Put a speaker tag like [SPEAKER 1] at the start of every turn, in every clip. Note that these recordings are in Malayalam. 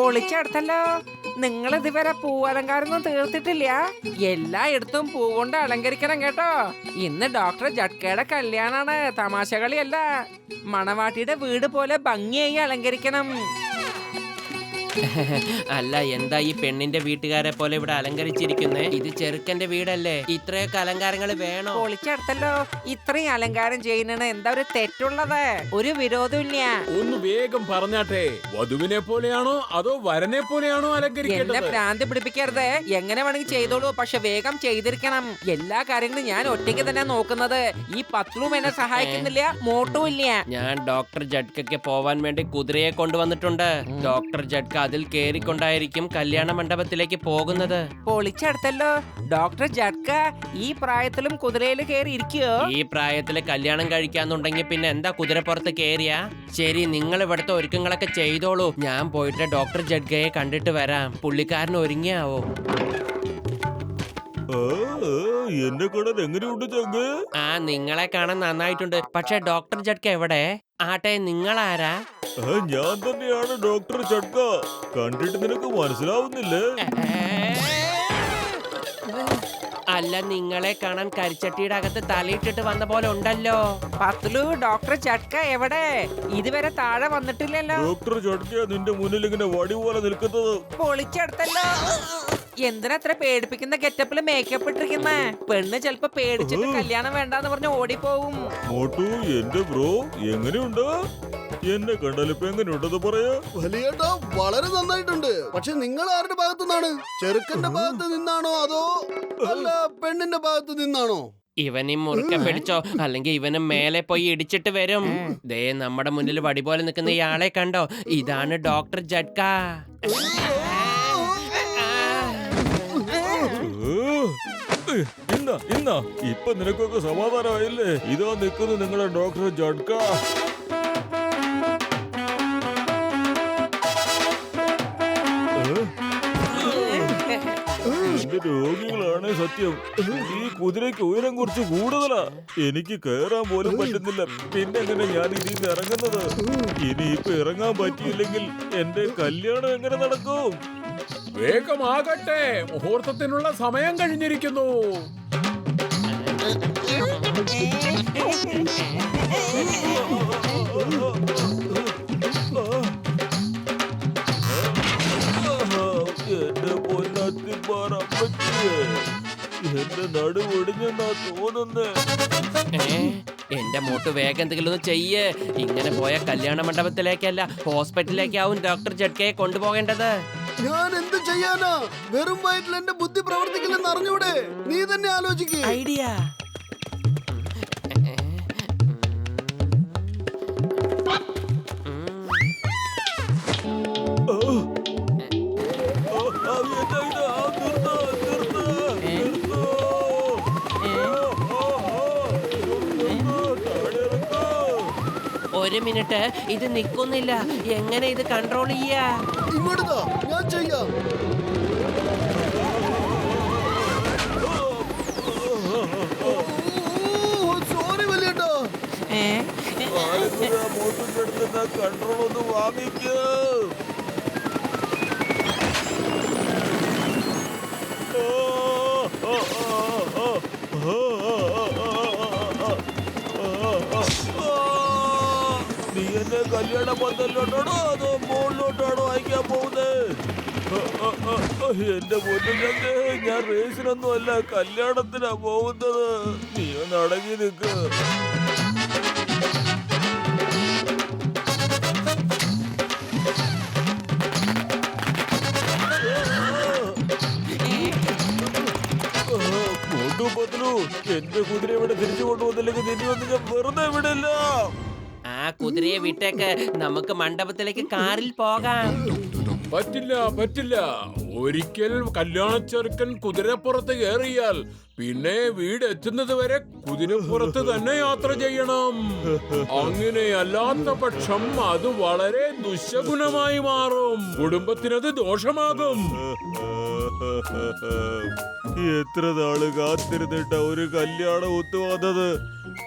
[SPEAKER 1] പൊളിച്ചെടുത്തല്ലോ. നിങ്ങൾ ഇതുവരെ പൂവലങ്കാരൊന്നും തീർത്തിട്ടില്ല. എല്ലായിടത്തും പൂ കൊണ്ട് അലങ്കരിക്കണം കേട്ടോ. ഇന്ന് ഡോക്ടർ ജഡ്കയുടെ കല്യാണാണ്, തമാശകളിയല്ല. മണവാട്ടിയുടെ വീട് പോലെ ഭംഗിയായി അലങ്കരിക്കണം.
[SPEAKER 2] അല്ല, എന്താ ഈ പെണ്ണിന്റെ വീട്ടുകാരെ പോലെ ഇവിടെ അലങ്കരിച്ചിരിക്കുന്നേ? ഇത് ചെറുക്കന്റെ വീടല്ലേ, ഇത്രയൊക്കെ അലങ്കാരങ്ങൾ വേണോ?
[SPEAKER 1] പൊളിച്ചെടുത്തല്ലോ. ഇത്രയും അലങ്കാരം ചെയ്യുന്നതിന് എന്താ ഒരു തെറ്റുള്ളത്? ഒരു വിരോധമില്ല.
[SPEAKER 3] ഒന്ന് വേഗം പറഞ്ഞാട്ടെ, വധുവിനെ പോലെയാണോ അതോ വരനെ പോലെയാണോ
[SPEAKER 1] എന്നെ
[SPEAKER 3] അലങ്കരിക്കേണ്ടത്?
[SPEAKER 1] ഭ്രാന്തി പിടിപ്പിക്കരുത്. എങ്ങനെ വേണമെങ്കിൽ ചെയ്തോളൂ, പക്ഷെ വേഗം ചെയ്തിരിക്കണം. എല്ലാ കാര്യങ്ങളും ഞാൻ ഒറ്റയ്ക്ക് തന്നെ നോക്കുന്നത്. ഈ പത്ലും എന്നെ സഹായിക്കുന്നില്ല, മോട്ടും ഇല്ല.
[SPEAKER 2] ഞാൻ ഡോക്ടർ ജഡ്കയ്ക്ക് പോവാൻ വേണ്ടി കുതിരയെ കൊണ്ടുവന്നിട്ടുണ്ട്. ഡോക്ടർ ജഡ്ക അതിൽ കേറിക്കൊണ്ടായിരിക്കും കല്യാണ മണ്ഡപത്തിലേക്ക് പോകുന്നത്.
[SPEAKER 1] പൊളിച്ചെടുത്തല്ലോ. ഡോക്ടർ ജഡ്ക ഈ പ്രായത്തിലും കുതിരയിൽ കയറി ഇരിക്കുകയോ?
[SPEAKER 2] ഈ പ്രായത്തില് കല്യാണം കഴിക്കാന്നുണ്ടെങ്കിൽ പിന്നെ എന്താ കുതിരപ്പുറത്ത് കേറിയാ? ശരി, നിങ്ങൾ ഇവിടുത്തെ ഒരുക്കങ്ങളൊക്കെ ചെയ്തോളൂ. ഞാൻ പോയിട്ട് ഡോക്ടർ ജഡ്കയെ കണ്ടിട്ട് വരാം. പുള്ളിക്കാരൻ ഒരുങ്ങിയാവോ?
[SPEAKER 3] എന്നെ കാണാൻ എങ്ങനെയുണ്ട് ചങ്ങ്?
[SPEAKER 2] ആ, നിങ്ങളെ കാണാൻ നന്നായിട്ടുണ്ട്. പക്ഷെ ഡോക്ടർ ജഡ്ക എവിടെ? ആട്ടെ, നിങ്ങളാരാ?
[SPEAKER 3] ഞാൻ തന്നെയാണ് ഡോക്ടർ ജഡ്ക. കണ്ടിട്ട് നിനക്ക് മനസ്സിലാവുന്നില്ലേ?
[SPEAKER 2] അല്ല, നിങ്ങളെ കാണാൻ കരിച്ചട്ടിയുടെ അകത്ത് തലയിട്ടിട്ട് വന്ന പോലെ ഉണ്ടല്ലോ.
[SPEAKER 1] പത്ലു, ഡോക്ടർ ജഡ്ക എവിടെ? ഇതുവരെ താഴെ വന്നിട്ടില്ലല്ലോ.
[SPEAKER 3] ഡോക്ടർ ജഡ്ക നിന്റെ മുന്നിൽ ഇങ്ങനെ വടി പോലെ നിൽക്കുന്നത്.
[SPEAKER 1] പൊളിച്ചെടുത്തല്ലോ. എന്തിനാ അത്ര പേടിപ്പിക്കുന്ന ഗെറ്റപ്പില് മേക്കപ്പ് ഇട്ടിരിക്കുന്ന? പെണ്ണ് ചെലപ്പോ പേടിച്ചിട്ട് കല്യാണം വേണ്ടാന്ന് പറഞ്ഞ് ഓടിപ്പോവും.
[SPEAKER 3] മോട്ടു, എന്റെ ബ്രോ എങ്ങനെയുണ്ട്? എന്നെ കണ്ടാലിപ്പോ എങ്ങനെയുണ്ടെന്ന് പറയാ?
[SPEAKER 4] വലിയേട്ടാ, വളരെ നന്നായിട്ടുണ്ട്. പക്ഷെ നിങ്ങൾ ആരുടെ ഭാഗത്തു നിന്നാണ്? ചെറുക്കന്റെ ഭാഗത്ത് നിന്നാണോ അതോ അല്ല പെണ്ണിന്റെ ഭാഗത്ത് നിന്നാണോ?
[SPEAKER 2] ഇവനും മുറുക്കെ പിടിച്ചോ, അല്ലെങ്കിൽ ഇവന് മേലെ പോയി ഇടിച്ചിട്ട് വരും. ദേ, നമ്മുടെ മുന്നിൽ വടി പോലെ നിൽക്കുന്ന ഇയാളെ കണ്ടോ? ഇതാണ് ഡോക്ടർ ജഡ്ക.
[SPEAKER 3] ഇന്ന ഇപ്പൊ നിനക്കൊക്കെ സമാധാനമായില്ലേ? ഇതാ നിൽക്കുന്നു നിങ്ങളുടെ ഡോക്ടർ ജഡ്ക. എന്റെ രോഗികളാണ് സത്യം. ഈ കുതിരയ്ക്ക് ഉയരം കുറച്ച് കൂടുതലാ. എനിക്ക് കയറാൻ പോലും പറ്റുന്നില്ല. പിന്നെ എങ്ങനെ ഞാൻ ഇതിൽ നിന്ന് ഇറങ്ങുന്നത്? ഇനിയിപ്പൊ ഇറങ്ങാൻ പറ്റിയില്ലെങ്കിൽ എന്റെ കല്യാണം എങ്ങനെ നടക്കും? വേഗമാകട്ടെ, മുഹൂർത്തത്തിനുള്ള സമയം കഴിഞ്ഞിരിക്കുന്നു. എന്റെ പൊന്നത്തിമാറമ്മച്ചിയെ, എന്റെ നടുവൊടിഞ്ഞെന്നാ തോന്നുന്നേ.
[SPEAKER 2] എന്റെ മോട്ട് വേഗം എന്തെങ്കിലും ഒന്ന് ചെയ്യ്. ഇങ്ങനെ പോയ കല്യാണ മണ്ഡപത്തിലേക്കല്ല, ഹോസ്പിറ്റലിലേക്കാവും ഡോക്ടർ ജഡ്കയെ കൊണ്ടുപോകേണ്ടത്.
[SPEAKER 4] ഞാൻ എന്ത് ചെയ്യാനാ? വെറും വയറ്റിൽ എന്റെ ബുദ്ധി പ്രവർത്തിക്കില്ലെന്ന് അറിഞ്ഞൂടെ? നീ തന്നെ ആലോചിക്ക്.
[SPEAKER 2] ഐഡിയ. ഒരു മിനിറ്റ്, ഇത് നിൽക്കുന്നില്ല. എങ്ങനെ ഇത് കൺട്രോൾ ചെയ്യാ?
[SPEAKER 4] ഇങ്ങോട്ടാ, ഞാൻ ചെയ്യാം. സോറി വലിയേട്ടാ.
[SPEAKER 3] കൺട്രോൾ ഒന്ന് വാങ്ങിക്കോ. നീ എന്നെ കല്യാണ പന്തലിലോട്ടാണോ അതോ മുകളിലോട്ടാണോ അയക്കാൻ പോകുന്നത്? എന്റെ പൊന്നിനെ, ഞാൻ റേസിനൊന്നും അല്ല, കല്യാണത്തിനാ പോകുന്നത്. നീ ഒന്ന് അടങ്ങി നിൽക്ക്. എന്റെ കുതിര ഇവിടെ തിരിച്ചു കൊണ്ടുവന്നില്ലെങ്കിൽ നിന്നെ ഒന്നും ഞാൻ വെറുതെ വിടില്ല.
[SPEAKER 2] ആ കുതിരയെ വിട്ടേക്ക്, നമുക്ക് മണ്ഡപത്തിലേക്ക് കാറിൽ പോകാം.
[SPEAKER 3] പറ്റില്ല, പറ്റില്ല. ഒരിക്കൽ കല്യാണച്ചെറുക്കൻ കുതിരപ്പുറത്ത് കയറിയാൽ പിന്നെ വീട് എത്തുന്നത് വരെ കുതിരപ്പുറത്ത് തന്നെ യാത്ര ചെയ്യണം. അങ്ങനെയല്ലാത്ത പക്ഷം അത് വളരെ ദുശഗുണമായി മാറും. കുടുംബത്തിനത് ദോഷമാകും. എത്ര നാള് കാത്തിരുന്നിട്ട ഒരു കല്യാണം ഒത്തുവന്നത്.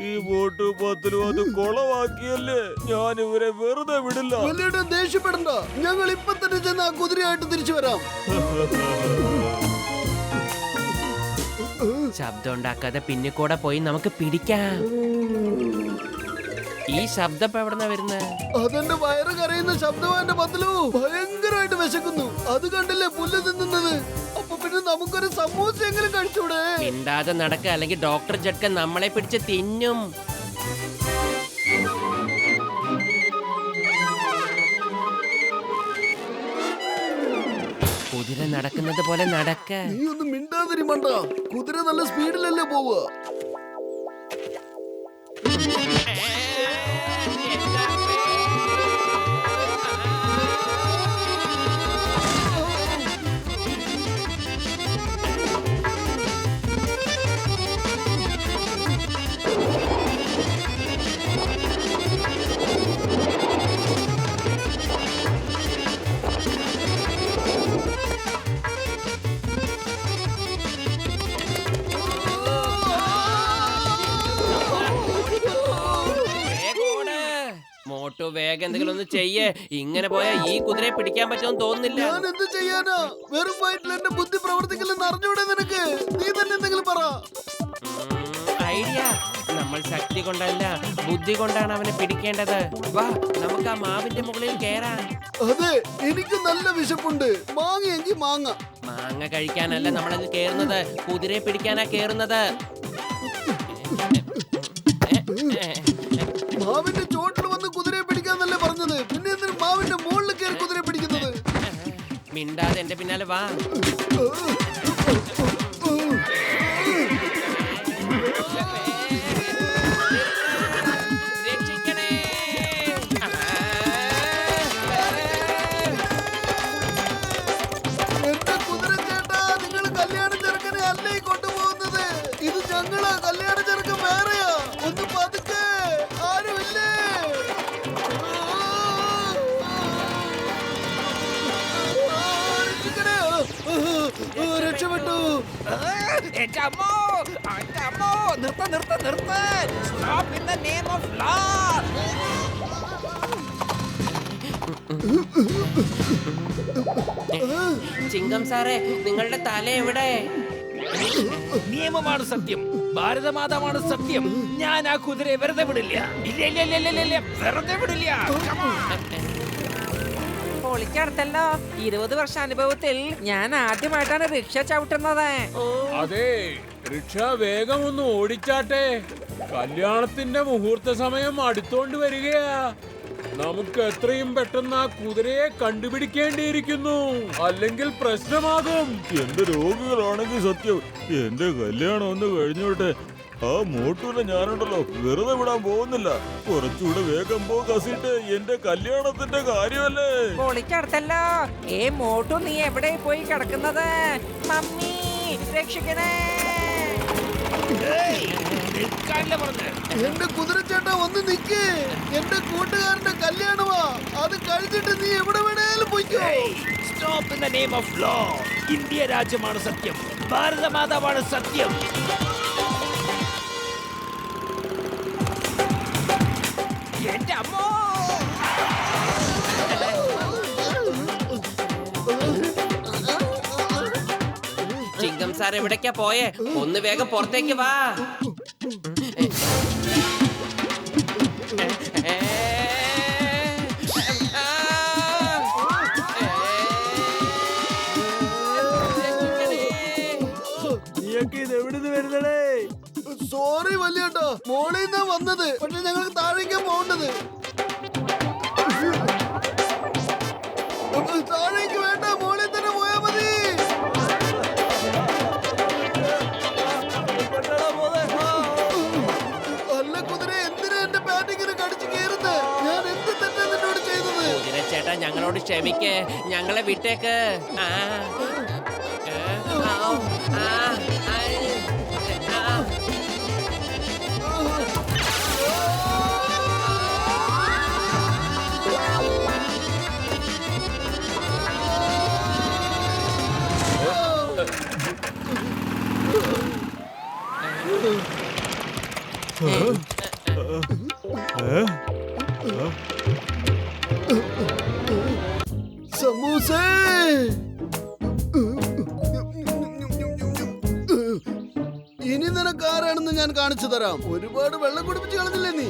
[SPEAKER 3] ഈ വോട്ട് പത്തിലും അത് കൊളവാക്കിയല്ലേ. ഞാൻ ഇവരെ വെറുതെ വിടില്ല.
[SPEAKER 4] വലിയേട്ടാ ദേഷ്യപ്പെടണ്ട, ഞങ്ങൾ ഇപ്പൊ തന്നെ ചെന്ന് ആ കുതിരയായിട്ട് തിരിച്ചു വരാം.
[SPEAKER 2] ശബ്ദം ഉണ്ടാക്കാതെ പിന്നെ കൂടെ പോയി നമുക്ക് പിടിക്കാം. ഈ ശബ്ദം ഇപ്പൊ എവിടെന്നാ വരുന്നത്?
[SPEAKER 4] അതെന്റെ വയറ് കരയുന്ന ശബ്ദമാ എന്റെ പത്തിലു. ഭയങ്കരമായിട്ട് വിശക്കുന്നു. അത് കണ്ടില്ലേ പുല്ല് തിന്നുന്നത്. അപ്പൊ പിന്നെ നമുക്കൊരു സമൂസ എങ്കിലും കഴിച്ചൂടെ?
[SPEAKER 2] മിണ്ടാതെ നടക്ക, അല്ലെങ്കിൽ ഡോക്ടർ ജഡ്ക നമ്മളെ പിടിച്ച് തിന്നും. കുതിര നടക്കുന്നത് പോലെ നടക്ക.
[SPEAKER 4] നീ ഒന്നും മിണ്ടാതിരിമണ്ട. കുതിര നല്ല സ്പീഡിലല്ലേ പോവുക.
[SPEAKER 2] മോട്ടു വേഗം എന്തെങ്കിലും ഒന്ന് ചെയ്യേ. ഇങ്ങനെ പോയാ ഈ കുതിരയെ പിടിക്കാൻ പറ്റുമെന്ന് തോന്നുന്നില്ല.
[SPEAKER 4] ഞാൻ എന്ത് ചെയ്യാനാ? വെറും വയറ്റിൽ എന്റെ ബുദ്ധി പ്രവർത്തിക്കില്ലെന്ന് അറിഞ്ഞൂടെ നിനക്ക്? നീ തന്നെ എന്തെങ്കിലും പറ.
[SPEAKER 2] ഐഡിയ. നമ്മൾ ശക്തി കൊണ്ടല്ല, ബുദ്ധി കൊണ്ടാണ് അവനെ പിടിക്കേണ്ടത്. വാ, നമുക്ക് ആ മാവിന്റെ മുകളിൽ കേറാം.
[SPEAKER 4] അതെ, എനിക്ക് നല്ല വിശപ്പുണ്ട്. മാങ്ങയെങ്കിൽ മാങ്ങ.
[SPEAKER 2] മാങ്ങ കഴിക്കാനല്ല നമ്മളത് കേറുന്നത്, കുതിരയെ പിടിക്കാനാ കേറുന്നത്.
[SPEAKER 4] മാവിന്റെ ചോട്ടിൽ വന്ന് കുതിരയെ പിടിക്കാന്നല്ലേ പറഞ്ഞത്? പിന്നെ എന്തിനും മാവിന്റെ മുകളിൽ കയറി കുതിരയെ പിടിക്കുന്നത്?
[SPEAKER 2] മിണ്ടാതെ എന്റെ പിന്നാലെ വാ. രക്ഷിക്കണേ.
[SPEAKER 4] എന്റെ കുതിര ചേട്ടാ, നിങ്ങൾ കല്യാണ ചെറുക്കനെ അല്ലേ കൊണ്ടുപോകുന്നത്? ഇത് ഞങ്ങളാ. കല്യാണ ചെറുക്കൻ വേറെയാ. ഒന്ന് പതുക്കെ. ആരുമില്ലേ? രക്ഷപ്പെട്ടു.
[SPEAKER 1] എന്റെ അമ്മോ, എന്റെ അമ്മോ, നിർത്ത നിർത്ത നിർത്ത. Stop in the name of law.
[SPEAKER 2] ചിങ്കം സാറേ, നിങ്ങളുടെ തല എവിടെ?
[SPEAKER 1] നിയമമാണ് സത്യം, ഭാരതമാതാവാണ് സത്യം. ഞാൻ ആ കുതിരയെ വെറുതെ വിടില്ല. ഇല്ല ഇല്ല ഇല്ല ഇല്ല ഇല്ല, വെറുതെ വിടില്ല. പൊളിക്കടുത്തല്ലോ. 20 വർഷ അനുഭവത്തിൽ ഞാൻ ആദ്യമായിട്ടാണ് റിക്ഷ ചവിട്ടുന്നത്.
[SPEAKER 5] അതെ, റിക്ഷ വേഗം ഒന്ന് ഓടിച്ചാട്ടെ. കല്യാണത്തിന്റെ മുഹൂർത്ത സമയം അടുത്തോണ്ട് വരികയാ. നമുക്ക് എത്രയും പെട്ടെന്ന് ആ കുതിരയെ കണ്ടുപിടിക്കേണ്ടിയിരിക്കുന്നു, അല്ലെങ്കിൽ പ്രശ്നമാകും.
[SPEAKER 3] എന്റെ രോഗികളാണെങ്കിൽ സത്യം എന്റെ കല്യാണം ഒന്ന് കഴിഞ്ഞോട്ടെ. ആ മോട്ടൂനെ ഞാനുണ്ടല്ലോ വെറുതെ വിടാൻ പോകുന്നില്ല. കുറച്ചുകൂടെ വേഗം പോ കസിട്ട്. എന്റെ കല്യാണത്തിന്റെ കാര്യമല്ലേ.
[SPEAKER 1] പൊളിക്കടുത്തല്ലോ. മോട്ടു, നീ എവിടെ പോയി കിടക്കുന്നത്? മമ്മി, രക്ഷിക്കണേ.
[SPEAKER 4] എന്റെ കുതിര ചേട്ടാ ഒന്ന് നിക്ക്. എന്റെ കൂട്ടുകാരന്റെ കല്യാണമാ. അത് കഴിച്ചിട്ട് നീ എവിടെ വേണേലും പോയിക്കോ.
[SPEAKER 1] Stop in the name of law. India രാജ്യമാണ് സത്യം, ഭാരതമാതാവാണ് സത്യം. എന്റെ അമ്മോ.
[SPEAKER 2] ചിങ്കം സാർ എവിടേക്കാ പോയേ? ഒന്ന് വേഗം പുറത്തേക്ക് വാ.
[SPEAKER 4] സോറി വലിയേട്ടാ, മോളിൽ നിന്നാ വന്നത്. പക്ഷെ ഞങ്ങൾക്ക് താഴേക്കാ പോകേണ്ടത്. താഴേക്ക് വേണ്ട, മോളിൽ തന്നെ പോയാ മതി. അല്ല കുതിര, എന്തിനാ എന്റെ പാറ്റിങ്ങിന് കടിച്ചു കയറുന്നത്? ഞാൻ എന്ത് തെറ്റാ നിന്നോട് ചെയ്തത്?
[SPEAKER 2] കുതിര ചേട്ടാ, ഞങ്ങളോട് ക്ഷമിക്കേ. ഞങ്ങളെ വിട്ടേക്ക്. ആ. ആ. ആ.
[SPEAKER 4] സമൂസേ. ഇനി നിനക്ക് ആരാണെന്ന് ഞാൻ കാണിച്ചു തരാം. ഒരുപാട് വെള്ളം കുടിപ്പിച്ച് കളഞ്ഞില്ലേ നീ?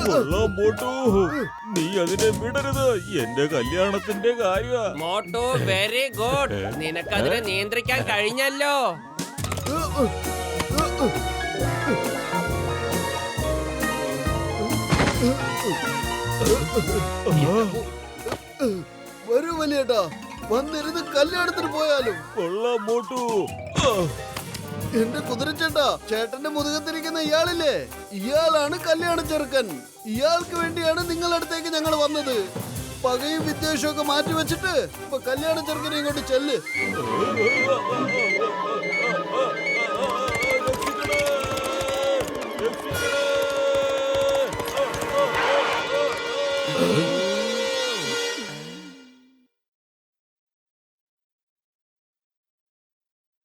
[SPEAKER 3] കൊള്ളാം മോട്ടു, നീ അതിനെ വിടരുത്. എന്റെ കല്യാണത്തിന്റെ കാര്യ.
[SPEAKER 2] Motu very good. നിനക്കതിനെ നിയന്ത്രിക്കാൻ കഴിഞ്ഞല്ലോ.
[SPEAKER 4] വരൂ വലിയേട്ടാ, വന്നിരുന്ന് കല്യാണത്തിന് പോയാലും.
[SPEAKER 3] കൊള്ളാം മോട്ടു.
[SPEAKER 4] എന്റെ കുതിരച്ചേട്ടാ, ചേട്ടന്റെ മുതുകത്തിരിക്കുന്ന ഇയാളില്ലേ, ഇയാളാണ് കല്യാണ ചെറുക്കൻ. ഇയാൾക്ക് വേണ്ടിയാണ് നിങ്ങളുടെ അടുത്തേക്ക് ഞങ്ങൾ വന്നത്. പകയും വിദ്വേഷവും ഒക്കെ മാറ്റി വെച്ചിട്ട് ഇപ്പൊ കല്യാണ ചെറുക്കനെ ഇങ്ങോട്ട് ചെല്ല്.
[SPEAKER 3] രക്ഷിക്കണേ.